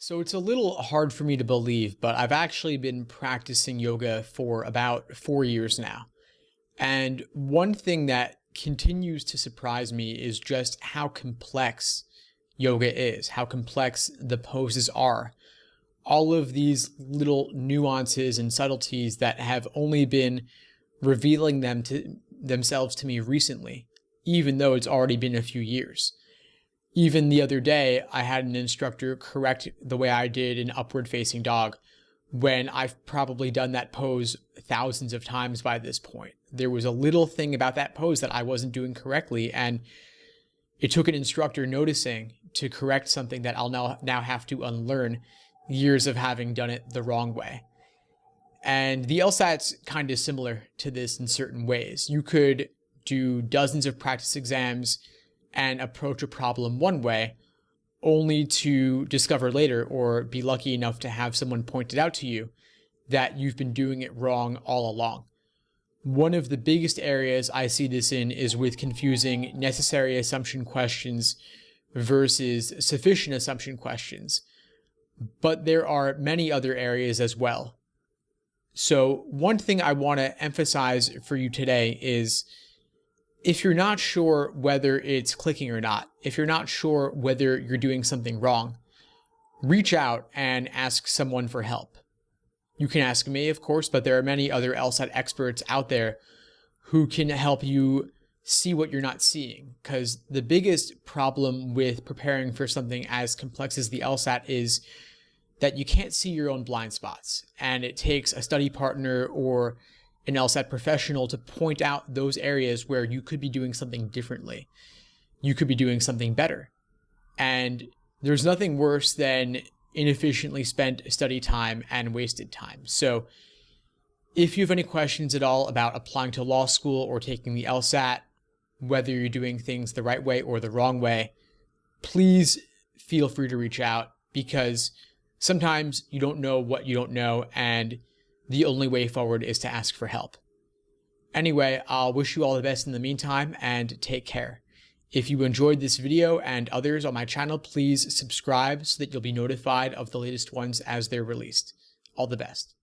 So it's a little hard for me to believe, but I've actually been practicing yoga for about 4 years now. And one thing that continues to surprise me is just how complex yoga is, how complex the poses are. All of these little nuances and subtleties that have only been revealing themselves to me recently, even though it's already been a few years. Even the other day, I had an instructor correct the way I did an upward facing dog when I've probably done that pose thousands of times by this point. There was a little thing about that pose that I wasn't doing correctly, and it took an instructor noticing to correct something that I'll now have to unlearn years of having done it the wrong way. And the LSAT's kind of similar to this in certain ways. You could do dozens of practice exams and approach a problem one way, only to discover later or be lucky enough to have someone point it out to you that you've been doing it wrong all along. One of the biggest areas I see this in is with confusing necessary assumption questions versus sufficient assumption questions. But there are many other areas as well. So one thing I want to emphasize for you today is if you're not sure whether it's clicking or not, if you're not sure whether you're doing something wrong, reach out and ask someone for help. You can ask me, of course, but there are many other LSAT experts out there who can help you see what you're not seeing. Because the biggest problem with preparing for something as complex as the LSAT is that you can't see your own blind spots. And it takes a study partner or an LSAT professional to point out those areas where you could be doing something differently. You could be doing something better. And there's nothing worse than inefficiently spent study time and wasted time. So if you have any questions at all about applying to law school or taking the LSAT, whether you're doing things the right way or the wrong way, please feel free to reach out, because sometimes you don't know what you don't know, and the only way forward is to ask for help. Anyway, I'll wish you all the best in the meantime, and take care. If you enjoyed this video and others on my channel, please subscribe so that you'll be notified of the latest ones as they're released. All the best.